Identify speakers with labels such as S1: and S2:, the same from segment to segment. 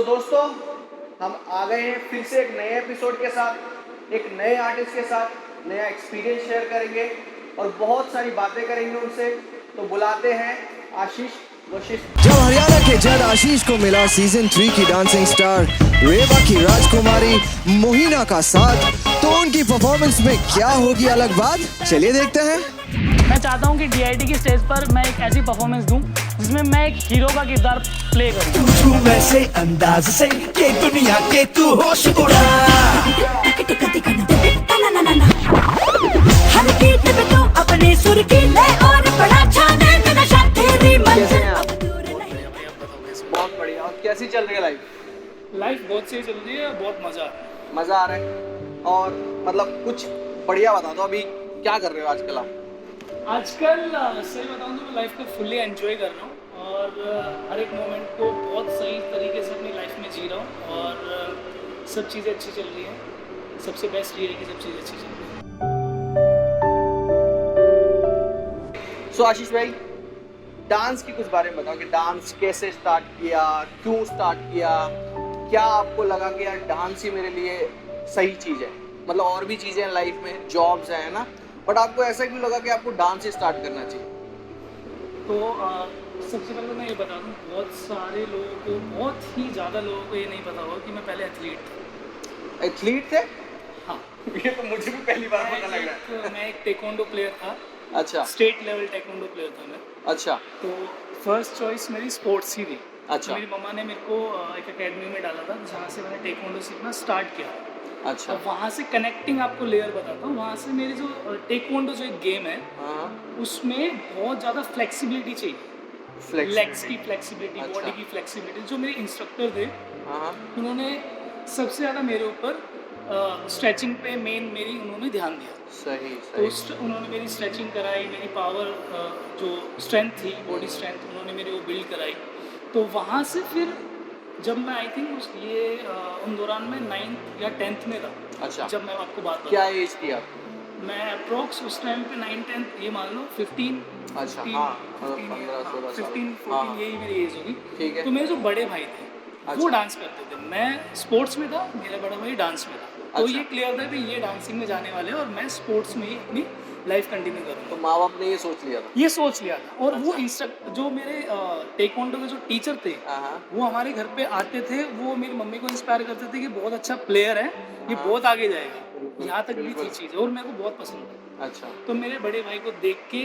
S1: दोस्तों, हम आ गए हैं फिर से एक नए एपिसोड के साथ, एक नए आर्टिस्ट के साथ नया एक्सपीरियंस शेयर करेंगे और बहुत सारी बातें करेंगे उनसे। तो बुलाते हैं आशीष वशिष्ठ।
S2: जब हरियाणा के जज आशीष को मिला सीजन 3 की डांसिंग स्टार रेवा की राजकुमारी मोहिना का साथ, तो उनकी परफॉर्मेंस में क्या होगी अलग बात, चलिए देखते हैं।
S3: मैं चाहता हूं कि डीआईडी की स्टेज पर मैं एक ऐसी परफॉर्मेंस दूं जिसमें मैं एक हीरो का किरदार प्ले करूं।
S4: तू वैसे अंदाज से कि दुनिया के तू होश उड़ा,
S5: हर बीट पे तू अपने सुर की ले और बड़ा छाने में नशा तेरी मंजिल अब दूर नहीं।
S1: बहुत बढ़िया। और कैसी चल रही है लाइफ?
S3: लाइफ बहुत सही चल रही है, बहुत मजा आ रहा है।
S1: मज़ा आ रहा है? और मतलब कुछ बढ़िया बता दो, अभी क्या कर रहे हो आजकल आप?
S3: आजकल सही बताऊं तो मैं लाइफ को फुल्ली एंजॉय कर रहा हूं और हर एक मोमेंट को बहुत सही तरीके से अपनी लाइफ में जी रहा हूं और सब चीज़ें अच्छी चल रही हैं। सबसे बेस्ट ये है कि सब चीज़ें अच्छी चल रही हैं।
S1: सो आशीष भाई, डांस की कुछ बारे में बताओ कि डांस कैसे स्टार्ट किया, क्यों स्टार्ट किया, क्या आपको लगा कि यार डांस ही मेरे लिए सही चीज़ है? मतलब और भी चीज़ें हैं लाइफ में, जॉब्स हैं ना, बट आपको ऐसा क्यों लगा कि आपको डांस ही स्टार्ट करना चाहिए?
S3: तो सबसे पहले तो मैं ये बता दूं, बहुत सारे लोगों को, बहुत ही ज़्यादा लोगों को ये नहीं पता होगा कि मैं पहले एथलीट था।
S1: एथलीट थे?
S3: हाँ,
S1: ये तो मुझे भी पहली बार पता लग रहा है।
S3: मैं एक टेक्वांडो प्लेयर था।
S1: अच्छा
S3: स्टेट लेवल टेक्वांडो प्लेयर था मैं।
S1: अच्छा
S3: तो फर्स्ट चॉइस मेरी स्पोर्ट्स ही थी।
S1: अच्छा।
S3: मेरी मम्मा ने मेरे को एक एकेडमी में डाला था जहाँ से मैंने टेक्वांडो सीखना स्टार्ट किया।
S1: अच्छा।
S3: अब वहाँ से कनेक्टिंग आपको लेयर बताता हूँ। वहाँ से मेरी जो टेक्वांडो जो एक गेम है
S1: हाँ,
S3: उसमें बहुत ज़्यादा फ्लेक्सिबिलिटी चाहिए। लेग्स की फ्लेक्सिबिलिटी,
S1: अच्छा।
S3: बॉडी की फ्लेक्सिबिलिटी। जो मेरे इंस्ट्रक्टर थे
S1: हाँ,
S3: उन्होंने सबसे ज़्यादा मेरे ऊपर स्ट्रेचिंग पे उन्होंने ध्यान दिया।
S1: सही
S3: तो
S1: सही।
S3: उन्होंने मेरी स्ट्रेचिंग कराई, मेरी पावर जो स्ट्रेंथ थी, बॉडी स्ट्रेंथ, उन्होंने मेरी वो बिल्ड कराई। तो वहाँ से फिर जब मैं आई थिंक उन दौरान मैं 9th या 10th में था।
S1: अच्छा।
S3: जब मैं आपको बात
S1: क्या
S3: बताऊं,
S1: एज थी आप?
S3: मैं अप्रोक्स उस टाइम पे 9-10 ये मान लो 15।
S1: अच्छा, हाँ, 15-16 साल।
S3: 15-14
S1: हाँ,
S3: यही मेरी एज होगी।
S1: ठीक है।
S3: तो मेरे जो बड़े भाई थे वो
S1: अच्छा।
S3: डांस करते थे। मैं स्पोर्ट्स में था, मेरा बड़ा भाई डांस में था। तो
S1: अच्छा।
S3: ये क्लियर था कि ये डांसिंग में जाने वाले हैं और मैं स्पोर्ट्स में ही अपनी लाइफ कंटिन्यू करूँगा।
S1: तो माँ बाप ने ये सोच लिया था?
S3: ये सोच लिया था। और वो
S1: अच्छा।
S3: जो मेरे टेक्वांडो के जो टीचर थे
S1: हाँ,
S3: वो हमारे घर पे आते थे। वो मेरी मम्मी को इंस्पायर करते थे कि बहुत अच्छा प्लेयर है, ये बहुत आगे जाएगा। यहाँ तक भी थी चीज़ और मेरे को बहुत पसंद था।
S1: अच्छा।
S3: तो मेरे बड़े भाई को देख के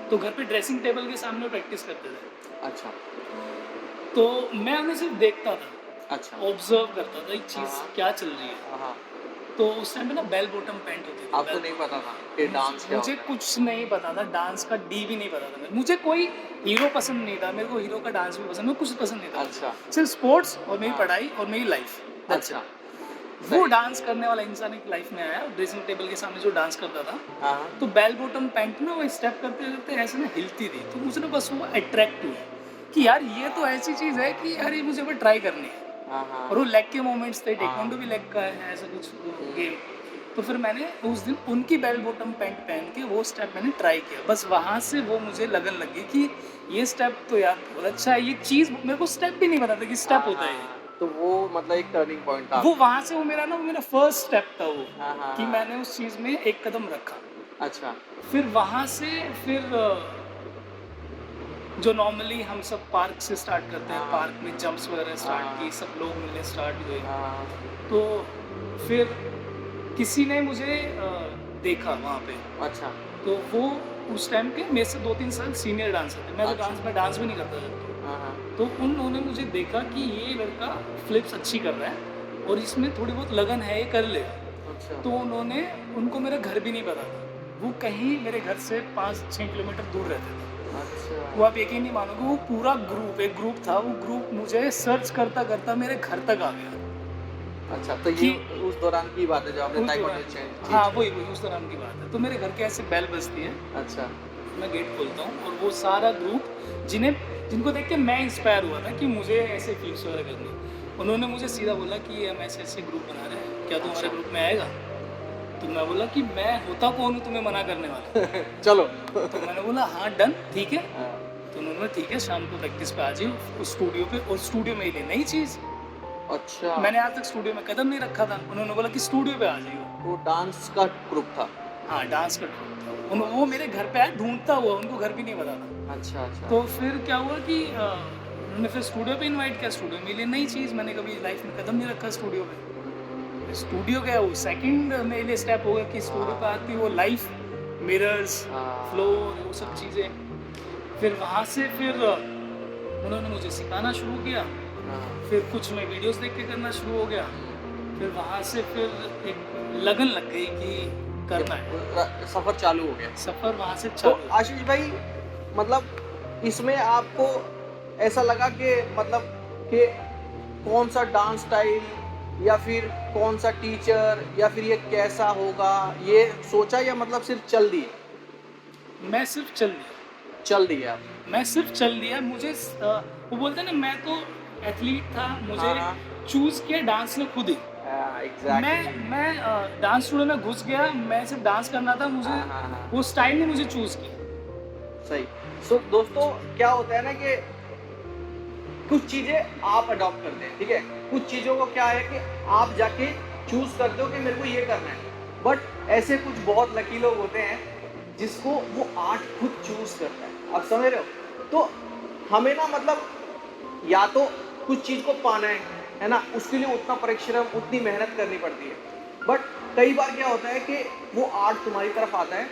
S3: तो घर पे ड्रेसिंग टेबल के सामने प्रैक्टिस करते थे।
S1: अच्छा।
S3: तो मैं उन्हें सिर्फ देखता था,
S1: अच्छा।
S3: ऑब्जर्व करता था एक चीज़
S1: हाँ।
S3: क्या चल रही है।
S1: हाँ,
S3: तो उस टाइम पे ना बेल बॉटम पैंट होती थी।
S1: आपको नहीं पता था कि डांस क्या
S3: मुझे
S1: होता है?
S3: कुछ नहीं पता था, डांस का डी भी नहीं पता था। मुझे कोई हीरो पसंद नहीं था, मेरे को हीरो का डांस भी पसंद, मेरे को कुछ पसंद नहीं था।
S1: अच्छा।
S3: सिर्फ स्पोर्ट्स और मेरी
S1: हाँ।
S3: पढ़ाई और मेरी लाइफ।
S1: अच्छा।
S3: वो
S1: सही।
S3: डांस करने वाला इंसान एक लाइफ में आया, ड्रेसिंग टेबल के सामने जो डांस करता था।
S1: हाँ,
S3: तो बेल बॉटम पैंट ना वो स्टेप करते करते ऐसे ना हिलती थी। तो मुझे ना बस वो अट्रैक्ट हुआ कि यार ये तो ऐसी चीज़ है कि यार ये मुझे भी ट्राई करनी है।
S1: हाँ, हाँ।
S3: और वो लेग के मोमेंट्स थे, टेक्वांडो भी लेग का है, ऐसा कुछ गेम। तो फिर मैंने उस दिन उनकी बेल बॉटम पैंट पहन के वो स्टेप मैंने ट्राई किया। बस वहाँ से वो मुझे लगन लगी कि ये स्टेप तो यार बहुत अच्छा है। ये चीज़ मेरे को स्टेप भी नहीं पता था कि स्टेप होता है ये।
S1: तो वो मतलब एक टर्निंग पॉइंट था।
S3: वो वहाँ से वो मेरा फर्स्ट स्टेप था वो,
S1: हाँ, हाँ,
S3: कि
S1: हाँ।
S3: मैंने उस चीज़ में एक कदम रखा।
S1: अच्छा।
S3: फिर वहाँ से फिर जो नॉर्मली हम सब पार्क से स्टार्ट करते हैं,
S1: हाँ।
S3: पार्क में जंप्स वगैरह स्टार्ट
S1: हाँ।
S3: की, सब लोग मिलने स्टार्ट हुए।
S1: हाँ,
S3: तो फिर किसी ने मुझे देखा वहाँ पे।
S1: अच्छा।
S3: तो वो उस टाइम के मेरे से 2-3 साल सीनियर डांसर थे। मैं
S1: अच्छा।
S3: डांस भी नहीं करता था।
S1: हाँ, हाँ।
S3: तो उन्होंने मुझे देखा कि ये लड़का फ्लिप्स अच्छी कर रहा है और इसमें थोड़ी बहुत लगन है, ये कर ले।
S1: अच्छा।
S3: तो उनको मेरा घर भी नहीं पता था। वो कहीं मेरे घर से 5-6 किलोमीटर दूर रहते थे।
S1: अच्छा।
S3: वो आप यकीन नहीं मानोगे, वो पूरा एक ग्रुप था। वो ग्रुप मुझे सर्च करता करता मेरे घर तक आ गया।
S1: अच्छा, तो ये
S3: कि-
S1: उस दौरान की बात है जब आपने
S3: उस
S1: ताइक्वांडो
S3: दौरान-
S1: चेंज?
S3: हाँ, वही उस दौरान की बात है। तो मेरे घर के ऐसे बेल बजती है,
S1: अच्छा।
S3: मैं गेट खोलता हूँ और वो सारा ग्रुप जिनको देख के मैं इंस्पायर हुआ था कि मुझे ऐसे फील्ड्स वगैरह करनी। उन्होंने मुझे सीधा बोला कि हम ऐसे ग्रुप बना रहे हैं, क्या तू हमारे
S1: अच्छा।
S3: ग्रुप में आएगा? तो मैं बोला कि मैं होता कौन हूँ तुम्हें मना करने वाला।
S1: चलो।
S3: तो मैंने बोला हाँ डन, ठीक है।
S1: हाँ।
S3: तो उन्होंने ठीक है शाम को प्रैक्टिस पे आ जाइए उस स्टूडियो पे, और स्टूडियो में ले नई चीज़,
S1: अच्छा,
S3: मैंने आज तक स्टूडियो में कदम नहीं रखा था, उन्होंने बोला कि स्टूडियो पे आ जाइए।
S1: वो डांस का ग्रुप था।
S3: हाँ, डांस का ट्रूप था। वो मेरे घर पे आया ढूंढता हुआ, उनको घर भी नहीं पता था।
S1: अच्छा अच्छा।
S3: तो फिर क्या हुआ कि उन्होंने फिर स्टूडियो पे इनवाइट किया, स्टूडियो में लिए नई चीज़, मैंने कभी लाइफ में कदम नहीं रखा स्टूडियो में। स्टूडियो गया, वो सेकंड मेरे लिए स्टेप हो गया कि स्टूडियो पे आती वो लाइफ, मिरर्स,
S1: हाँ।
S3: फ्लोर, वो सब चीज़ें। फिर वहाँ से फिर उन्होंने मुझे सिखाना शुरू किया,
S1: हाँ।
S3: फिर कुछ मैं वीडियोस देख के करना शुरू हो गया, फिर वहाँ से फिर एक लगन लग गई कि करना है,
S1: सफर चालू हो गया।
S3: सफ़र वहाँ से
S1: तो
S3: चालू।
S1: आशीष भाई, मतलब इसमें आपको ऐसा लगा कि मतलब कि कौन सा डांस स्टाइल या फिर कौन सा टीचर या फिर ये कैसा होगा, ये सोचा या मतलब सिर्फ चल दिए?
S3: मैं सिर्फ चल दिया,
S1: चल दिए आप?
S3: मैं सिर्फ चल दिया। मुझे वो बोलते हैं ना, मैं तो एथलीट था, मुझे
S1: हाँ।
S3: चूज़ किया डांस ने खुद ही।
S1: एग्जैक्टली।
S3: मैं डांस स्टूडियो में घुस गया, मैं सिर्फ डांस करना था, मुझे
S1: हाँ।
S3: वो स्टाइल ने मुझे चूज़ किया।
S1: सही। सो दोस्तों, क्या होता है ना कि कुछ चीजें आप अडॉप्ट करते हैं, ठीक है, कुछ चीजों को क्या है कि आप जाके चूज करते हो कि मेरे को ये करना है, बट ऐसे कुछ बहुत लकी लोग होते हैं जिसको वो आर्ट खुद चूज करता है। आप समझ रहे हो? तो हमें ना मतलब या तो कुछ चीज को पाना है ना, उसके लिए उतना परिश्रम, उतनी मेहनत करनी पड़ती है, बट कई बार क्या होता है कि वो आर्ट तुम्हारी तरफ आता है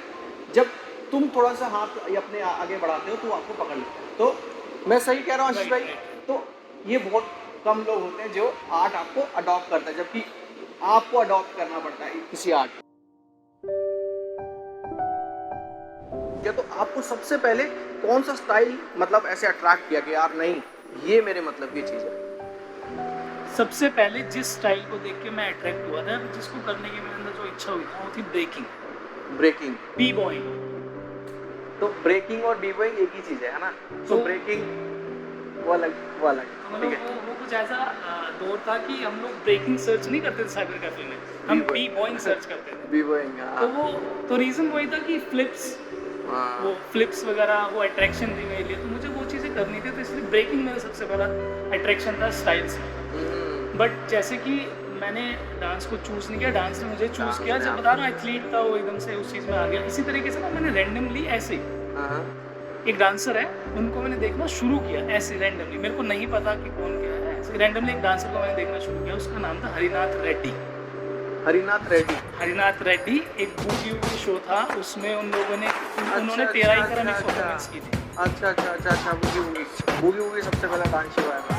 S1: जब तुम थोड़ा सा हाथ अपने आगे बढ़ाते हो तो वो आपको पकड़ लेते हैं। तो मैं सही कह रहा हूँ आशीष भाई? तो ये बहुत कम लोग होते हैं जो आर्ट आपको अडॉप्ट करता है, जबकि आपको अडॉप्ट करना पड़ता है किसी आर्ट। क्या तो आपको सबसे पहले कौन सा स्टाइल मतलब ऐसे अट्रैक्ट किया कि यार नहीं, ये मेरे मतलब की चीज़ है?
S3: सबसे पहले जिस स्टाइल को देख के मैं अट्रैक्ट हुआ था, जिसको करने की मेरे अंदर जो इच्छा हुई थी, वो थी ब्रेकिंग,
S1: ब्रेकिंग,
S3: बी बॉइंग।
S1: तो ब्रेकिंग और बी बॉइंग एक ही चीज़ है ना? तो ब्रेकिंग वो अलग, वो अलग, ठीक है।
S3: वो कुछ ऐसा दौर था कि हम लोग ब्रेकिंग सर्च नहीं करते थे साइबर कैफे में, हम बी बॉइंग सर्च करते थे।
S1: बी बॉइंग,
S3: तो वो तो रीज़न वही था कि फ्लिप्स, वो फ्लिप्स वगैरह, वो अट्रैक्शन थी मेरे लिए, तो मुझे वो चीज़ें करनी थी, तो इसलिए ब्रेकिंग मेरा सबसे पहला अट्रैक्शन था स्टाइल से। बट जैसे कि मैंने डांस को चूज़ नहीं किया, डांस ने मुझे चूज़ किया। जब बता रहा हूँ एथलीट था वो, एकदम से उस चीज़ में आ गया। इसी तरीके से ना मैंने रैंडमली ऐसे ही एक डांसर है, उनको मैंने देखना शुरू किया ऐसे रैंडमली, मेरे को नहीं पता कि कौन क्या है, ऐसे रैंडमली एक डांसर को मैंने देखना शुरू किया, उसका नाम था हरिनाथ रेड्डी।
S1: हरिनाथ रेड्डी,
S3: हरिनाथ रेड्डी एक बूगी वूगी शो था, उसमें उन लोगों ने उन्होंने तेरा ही करम एक परफॉर्मेंस की थी।
S1: अच्छा अच्छा अच्छा अच्छा, बूगी वूगी, बूगी वूगी सबसे पहला डांस शो आया था।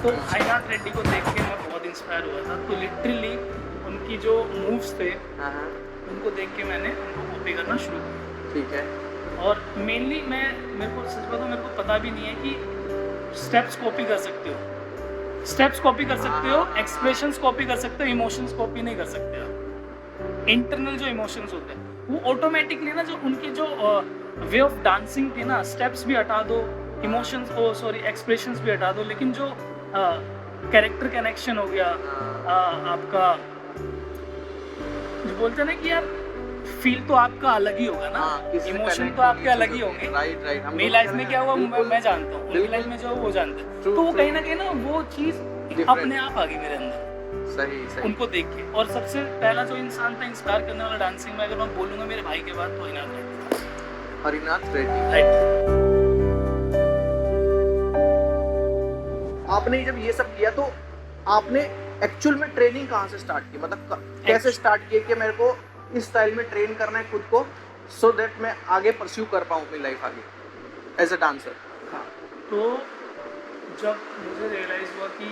S3: तो हरिनाथ रेड्डी को देख के मैं बहुत इंस्पायर हुआ था, तो लिटरली उनकी जो मूव्स थे उनको देख के मैंने उनको कॉपी करना शुरू किया।
S1: ठीक है।
S3: और मेनली मेरे को सच बताऊं, मेरे को पता भी नहीं है कि स्टेप्स कॉपी कर सकते हो, स्टेप्स कॉपी कर सकते हो, एक्सप्रेशंस कॉपी कर सकते हो, इमोशंस कॉपी नहीं कर सकते हो। इंटरनल जो इमोशंस होते हैं वो ऑटोमेटिकली ना, जो उनकी जो वे ऑफ डांसिंग थी ना, स्टेप्स भी हटा दो, इमोशंस एक्सप्रेशंस भी हटा दो, लेकिन जो कैरेक्टर कनेक्शन हो गया, आपका जो बोलते हैं ना कि यार फील तो आपका अलग ही होगा ना, इमोशन तो आपके अलग ही होंगे।
S1: Right right.
S3: मेरी लाइफ में क्या हुआ मैं जानता हूँ, उनकी लाइफ में जो वो जानते हैं, तो वो कहीं ना कहीं ना वो चीज़ अपने आप आ गई मेरे अंदर,
S1: सही सही,
S3: उनको देख के। और सबसे पहला जो इंसान था इंस्पायर करने वाला डांसिंग में, अगर मैं बोलूँगा मेरे भाई के बाद, तो
S1: हरिनाथ रेड्डी।
S3: राइट।
S1: आपने जब ये सब किया तो आपने एक्चुअल में ट्रेनिंग कहाँ से स्टार्ट की, मतलब कैसे स्टार्ट किया कि मेरे को इस स्टाइल में ट्रेन करना है खुद को, सो दैट मैं आगे परस्यू कर पाऊँ अपनी लाइफ आगे एज अ डांसर?
S3: हाँ, तो जब मुझे रियलाइज़ हुआ कि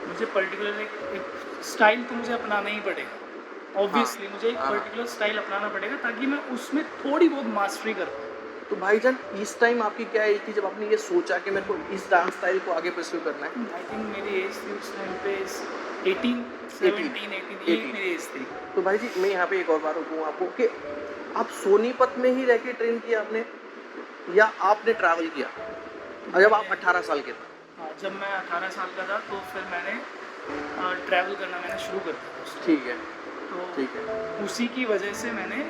S3: मुझे पर्टिकुलर एक स्टाइल तो मुझे अपनाना ही पड़ेगा, ऑब्वियसली मुझे एक पर्टिकुलर स्टाइल अपनाना पड़ेगा ताकि मैं उसमें थोड़ी बहुत मास्टरी कर पाऊँ।
S1: तो भाईजान इस टाइम आपकी क्या एज थी जब आपने ये सोचा कि मेरे को इस डांस स्टाइल को आगे परस्यू करना है?
S3: आई थिंक मेरी एज थी उस टाइम पे 17 मेरी एज थी।
S1: तो भाई जी मैं यहाँ पे एक और बार रुकूँ आपको कि आप सोनीपत में ही रह के ट्रेन किया आपने या आपने ट्रैवल किया जब आप 18 साल के थे?
S3: हाँ, जब मैं 18 साल का था तो फिर मैंने ट्रैवल करना मैंने शुरू कर दिया।
S1: ठीक है,
S3: तो
S1: ठीक है।
S3: उसी की वजह से मैंने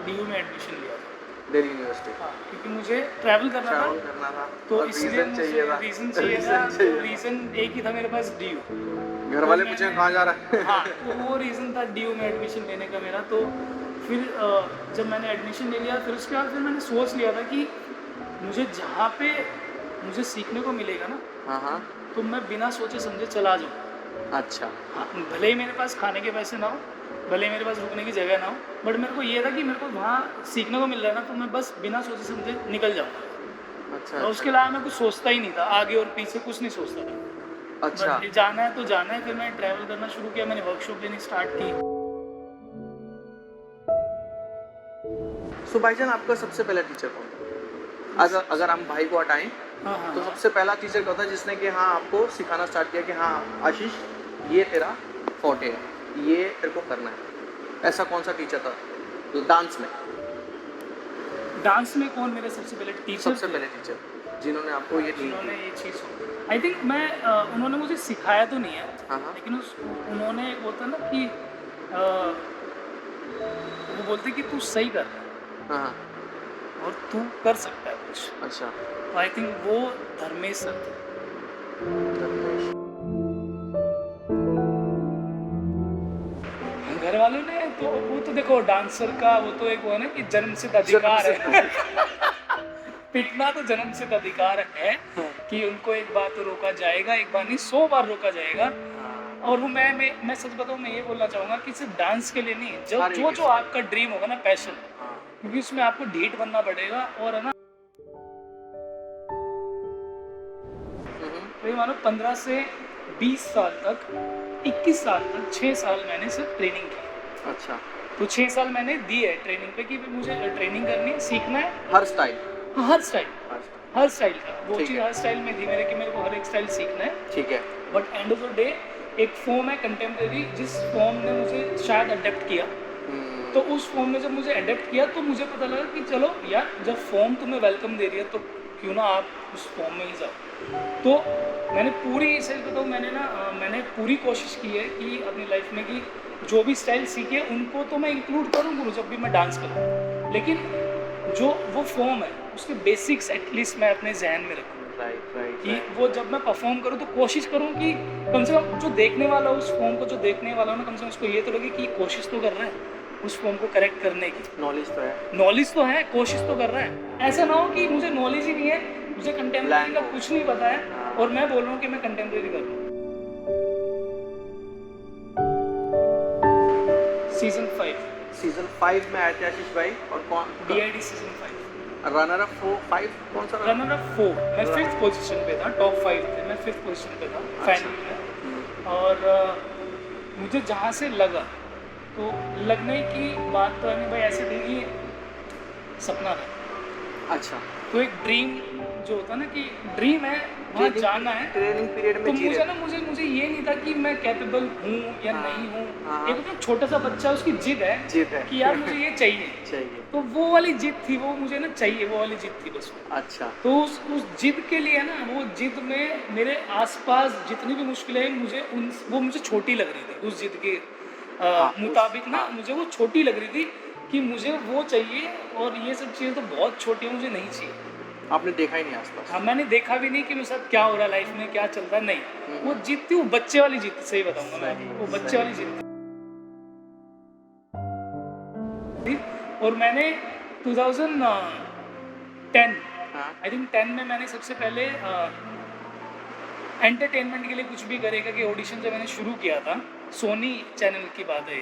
S3: DU में एडमिशन लिया था।
S1: दिल्ली यूनिवर्सिटी
S3: हाँ, क्योंकि मुझे ट्रैवल करना
S1: ट्रैवल
S3: था,
S1: करना था
S3: तो
S1: और
S3: इसलिए
S1: रीजन चाहिए
S3: मुझे
S1: था
S3: रीज़न चाहिए था। तो रीज़न एक ही था मेरे पास, DU।
S1: घर वाले
S3: तो
S1: पूछे
S3: मैंने-
S1: कहाँ जा रहा है
S3: हाँ, तो वो रीज़न था DU में एडमिशन लेने का मेरा। तो फिर जब मैंने एडमिशन ले लिया, फिर उसके बाद फिर मैंने सोच लिया था कि मुझे जहाँ पे मुझे सीखने को मिलेगा ना,
S1: हाँ हाँ
S3: तो मैं बिना सोचे समझे चला जाऊँ।
S1: अच्छा
S3: हाँ, भले ही मेरे पास खाने के पैसे ना हो, भले ही मेरे पास रुकने की जगह ना हो, बट मेरे को ये था कि मेरे को वहाँ सीखने को मिल रहा है ना, तो मैं बस बिना सोचे समझे निकल जाऊँगा।
S1: अच्छा
S3: और उसके अलावा मैं कुछ सोचता ही नहीं था, आगे और पीछे कुछ नहीं सोचता था।
S1: अच्छा
S3: बस जाना है तो जाना है। फिर मैंने ट्रैवल करना शुरू किया, मैंने वर्कशॉप लेनी स्टार्ट की।
S1: सो भाईजान आपका सबसे पहला टीचर कौन था? अगर हम भाई को हटाएं
S3: हाँ हाँ
S1: तो सबसे पहला टीचर कौन था जिसने कि हाँ आपको सिखाना स्टार्ट किया कि हाँ आशीष ये तेरा फोर्टे है, ये तेरे को करना है? ऐसा कौन सा टीचर था जो डांस में?
S3: डांस में कौन मेरे सबसे पहले टीचर
S1: सबसे पहले टीचर जिन्होंने आपको ये
S3: उन्होंने ये चीज़, आई थिंक मैं उन्होंने मुझे सिखाया तो नहीं है,
S1: हाँ हाँ
S3: लेकिन उन्होंने एक होता ना कि वो बोलते कि तू सही कर रहा
S1: हाँ हाँ
S3: है और तू कर सकता है कुछ।
S1: अच्छा
S3: तो आई थिंक वो धर्मेश सर थे। घर वालों ने तो वो तो देखो डांसर का वो तो एक वो है ना कि जन्मसिद्ध अधिकार है पिटना तो जन्मसिद्ध अधिकार है कि उनको एक बार तो रोका जाएगा, एक बार नहीं 100 बार रोका जाएगा। और वो मैं सच बताऊं, मैं ये बोलना चाहूँगा कि सिर्फ डांस के लिए नहीं, जब जो आपका ड्रीम होगा ना, पैशन, क्योंकि उसमें आपको ढीठ बनना पड़ेगा। और है ना, तो ये मानो 15 से 20 साल तक, 21 साल तक 6 साल मैंने सिर्फ ट्रेनिंग की।
S1: अच्छा
S3: तो 6 साल मैंने दी है ट्रेनिंग पे कि मुझे ट्रेनिंग करनी है, सीखना है।
S1: हर स्टाइल
S3: हर स्टाइल का वो
S1: ठीक
S3: चीज़
S1: है।
S3: हर स्टाइल में थी मेरे कि मेरे को हर एक स्टाइल सीखना है।
S1: ठीक है
S3: but end of the day एक फॉर्म है कंटेम्प्रेरी, जिस फॉर्म ने मुझे शायद अडेप्ट किया। तो उस फॉर्म में जब मुझे अडेप्ट किया तो मुझे पता लगा कि चलो यार, जब फॉर्म तुम्हें वेलकम दे रही है तो क्यों ना आप उस फॉर्म में ही जाओ। तो मैंने पूरी, सही बताऊँ, मैंने पूरी कोशिश की है कि अपनी लाइफ में कि जो भी स्टाइल सीखे उनको तो मैं इंक्लूड करूँ जब भी मैं डांस करूँ, लेकिन जो वो फॉर्म है उसके बेसिक्स एटलीस्ट मैं अपने जहन में रखूँ कि वो जब मैं परफॉर्म करूँ तो कोशिश करूँ कि कम से कम जो देखने वाला उस फॉर्म को, जो देखने वाला हो ना, कम से कम उसको ये तो लगे कि कोशिश तो कर रहा है उस फॉर्म को करेक्ट करने की। नॉलेज तो है, कोशिश तो कर रहा है। ऐसा ना हो कि मुझे नॉलेज ही नहीं है, मुझे कंटेम्प्रेरी का कुछ नहीं पता है और मैं बोल रहा हूँ कि मैं कंटेम्प्रेरी कर रहा हूँ।
S1: सीजन 5 में आए थे आशीष भाई, और कौन
S3: DID सीजन 5
S1: रनर अप 5 कौन सा
S3: रनर अप 4, मैं 5th पोजीशन पे था। टॉप 5 थे, मैं 5th पोजीशन पे था फाइनल में। और मुझे जहाँ से लगा, तो लगने की बात तो है भाई, ऐसे थी कि सपना था।
S1: अच्छा
S3: तो एक ड्रीम जो होता है ना कि ड्रीम है, वहाँ जाना है।
S1: ट्रेनिंग पीरियड
S3: तो
S1: में
S3: मुझे ये नहीं था कि मैं कैपेबल हूँ या नहीं हूँ।
S1: हाँ।
S3: एक तो छोटा सा बच्चा, उसकी जिद है कि यार मुझे ये चाहिए। तो वो वाली जिद थी, वो मुझे ना चाहिए, वो वाली जिद थी बस।
S1: अच्छा
S3: तो उस जिद के लिए ना, वो जिद में मेरे आसपास जितनी भी मुश्किलें मुझे वो मुझे छोटी लग रही थी उस जिद के मुताबिक ना, मुझे वो छोटी लग रही थी कि मुझे वो चाहिए और ये सब चीज़ें तो बहुत छोटी है, मुझे नहीं चाहिए।
S1: आपने देखा ही नहीं आसपास?
S3: हाँ, मैंने देखा भी नहीं कि मेरे साथ क्या हो रहा है, लाइफ में क्या चल रहा है, नहीं। वो जिद थी, वो बच्चे वाली जिद थी, सही बताऊंगा मैं, वो बच्चे वाली जिद थी। और मैंने 2010 आई थिंक 10 में मैंने सबसे पहले एंटरटेनमेंट के लिए कुछ भी करेगा कि ऑडिशन जब मैंने शुरू किया था, सोनी चैनल की बात है।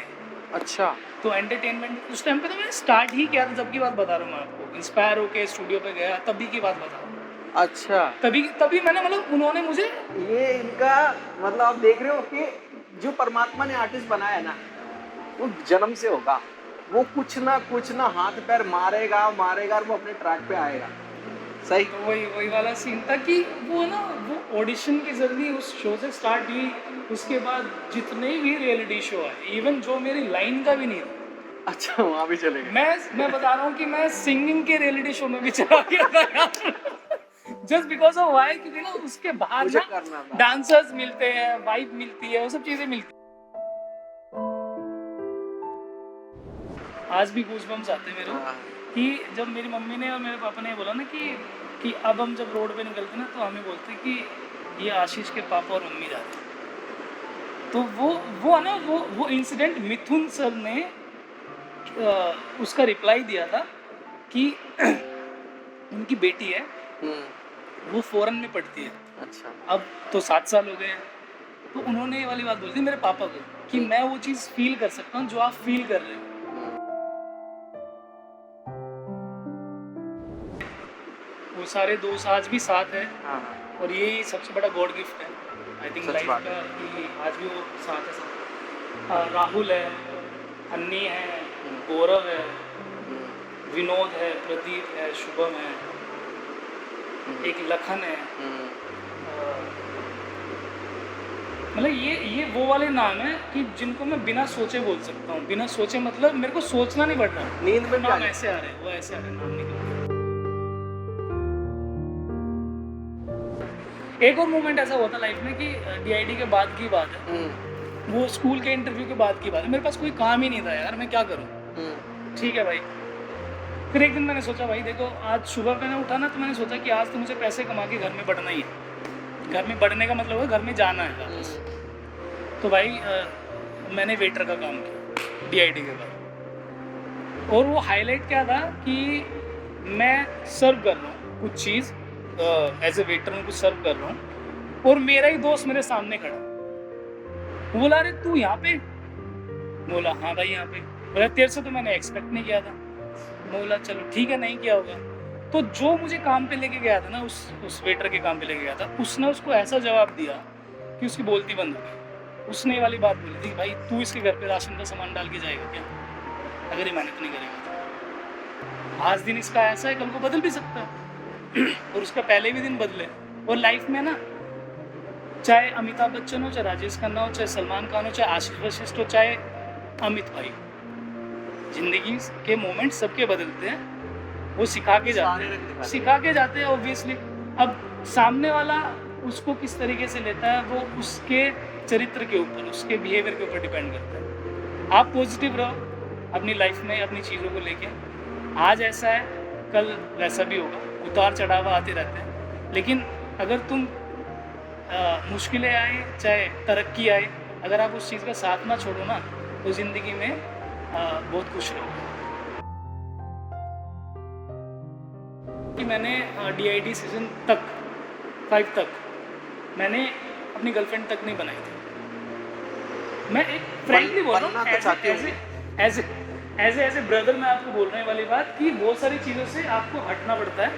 S1: अच्छा
S3: तो एंटरटेनमेंट उस टाइम पे तो मैंने स्टार्ट ही किया था, जब की बात बता रहा हूँ मैं आपको। इंस्पायर होके स्टूडियो पे गया, तभी की बात बता रहा हूँ।
S1: अच्छा
S3: तभी मैंने, मतलब उन्होंने मुझे,
S1: ये इनका मतलब आप देख रहे हो कि जो परमात्मा ने आर्टिस्ट बनाया ना, वो जन्म से होगा, वो कुछ ना हाथ पैर मारेगा और वो अपने ट्रैक पे आएगा। सही।
S3: तो वही वाला सीन था कि वो ना, वो ऑडिशन की जर्नी उस शो से स्टार्ट हुई। उसके बाद जितने भी रियलिटी शो आए, इवन जो मेरी लाइन का भी नहीं था।
S1: अच्छा, वहाँ भी चले गए?
S3: मैं बता रहा हूँ कि मैं सिंगिंग के रियलिटी शो में भी चला गया था यार। जस्ट बिकॉज ऑफ वाई, क्योंकि ना उसके बाहर ना डांसर्स मिलते हैं, वाइब मिलती है, वो सब चीजें मिलती है। आज भी गूज़बम्स आते हैं मेरे को कि जब मेरी मम्मी ने और मेरे पापा ने बोला ना कि अब हम जब रोड पे निकलते ना तो हमें बोलते कि ये आशीष के पापा और मम्मी जा रहे हैं। तो वो ना वो इंसिडेंट मिथुन सर ने उसका रिप्लाई दिया था कि उनकी बेटी है, वो फॉरेन में पढ़ती है,
S1: अच्छा,
S3: अब तो 7 साल हो गए हैं। तो उन्होंने ये वाली बात बोली थी मेरे पापा को कि मैं वो चीज़ फील कर सकता हूँ जो आप फील कर रहे हो। वो सारे दोस्त आज भी साथ है
S1: हाँ,
S3: और यही सबसे बड़ा गॉड गिफ्ट है आई थिंक
S1: सच
S3: लाइफ
S1: बात
S3: का, कि आज भी वो साथ है सब। राहुल है, अन्नी है, गौरव है, विनोद है, प्रदीप है, शुभम है, एक लखन है। मतलब ये वो वाले नाम है कि जिनको मैं बिना सोचे बोल सकता हूँ। बिना सोचे मतलब मेरे को सोचना नहीं पड़ रहा,
S1: नींद में भी आ
S3: नाम
S1: जाए।
S3: ऐसे आ रहे हैं, वो ऐसे आ रहे हैं, नाम निकल रहे हैं। एक और मोमेंट ऐसा हुआ था लाइफ में कि डीआईडी के बाद की बात है, वो स्कूल के इंटरव्यू के बाद की बात है। मेरे पास कोई काम ही नहीं था यार, मैं क्या करूँ। ठीक है भाई, फिर एक दिन मैंने सोचा भाई देखो, आज सुबह मैंने उठा ना तो मैंने सोचा कि आज तो मुझे पैसे कमा के घर में बढ़ना ही है। घर में बढ़ने का मतलब है घर में जाना है वापस। तो भाई मैंने वेटर का काम किया डीआईडी के बाद, और वो हाईलाइट क्या था कि मैं सर्व कर रहा हूँ कुछ चीज़, एज ए वेटर में कुछ सर्व कर रहा हूँ, और मेरा ही दोस्त मेरे सामने खड़ा, वो बोला अरे तू यहाँ पे? बोला हाँ भाई यहाँ पे। बोला तेरे से तो मैंने एक्सपेक्ट नहीं किया था। बोला चलो ठीक है, नहीं किया होगा। तो जो मुझे काम पे लेके गया था ना, उस वेटर के काम पे लेके गया था, उसने उसको ऐसा जवाब दिया कि उसकी बोलती बंद हो गई। उसने ये वाली बात बोली थी भाई तू इसके घर पे राशन का सामान डाल के जाएगा क्या, अगर ये मेहनत नहीं करेगा तो। आज दिन इसका ऐसा है, कल को बदल भी सकता है और उसका पहले भी दिन बदले। और लाइफ में ना, चाहे अमिताभ बच्चन हो, चाहे राजेश खन्ना हो, चाहे सलमान खान हो, चाहे आशीष वशिष्ठ हो, चाहे अमित भाई, जिंदगी के मोमेंट सबके बदलते हैं, वो सिखा के जाते हैं ऑब्वियसली। अब सामने वाला उसको किस तरीके से लेता है वो उसके चरित्र के ऊपर, उसके बिहेवियर के ऊपर डिपेंड करता है। आप पॉजिटिव रहो अपनी लाइफ में, अपनी चीज़ों को लेके। आज ऐसा है, कल वैसा भी होगा, उतार चढ़ाव आते रहते हैं। लेकिन अगर तुम मुश्किलें आए चाहे तरक्की आए, अगर आप उस चीज़ का साथ ना छोड़ो ना, तो ज़िंदगी में बहुत खुश रहोगे। कि मैंने डीआईडी सीजन 5 तक मैंने अपनी गर्लफ्रेंड तक नहीं बनाई थी। मैं एक फ्रेंकली बोल रहा हूँ, एज ए ब्रदर मैं आपको बोल रहे वाली बात कि बहुत सारी चीज़ों से आपको हटना पड़ता है।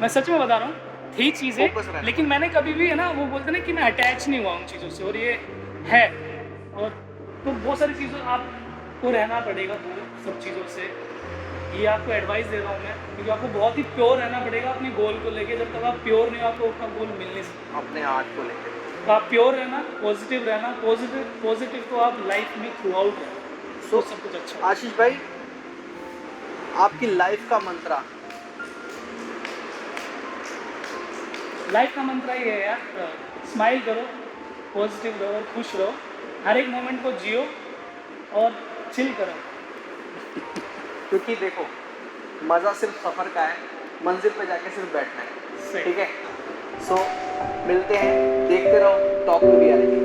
S3: मैं सच में बता रहा हूँ, थी चीज़ें, लेकिन मैंने कभी भी है ना, वो बोलते ना कि मैं अटैच नहीं हुआ उन चीज़ों से, और ये है। और तो बहुत सारी चीज़ों आपको रहना पड़ेगा दूर सब चीज़ों से। ये आपको एडवाइस दे रहा हूँ मैं, क्योंकि आपको बहुत ही प्योर रहना पड़ेगा अपने गोल को लेके। जब तक आप प्योर नहीं हो, आपको अपना गोल मिल नहीं सकता।
S1: अपने हाथ को लेकर
S3: तो आप प्योर रहना, पॉजिटिव रहना, पॉजिटिव तो आप लाइफ में थ्रू आउट रहना, तो सब कुछ अच्छा।
S1: आशीष भाई, आपकी लाइफ का मंत्रा?
S3: लाइफ का मंत्र ये है यार, स्माइल करो, पॉजिटिव रहो और खुश रहो, हर एक मोमेंट को जियो और चिल करो।
S1: क्योंकि देखो, मज़ा सिर्फ सफ़र का है, मंजिल पे जाके सिर्फ बैठना है।
S3: सही।
S1: ठीक है, सो मिलते हैं, देखते रहो टॉक टू रियलिटी।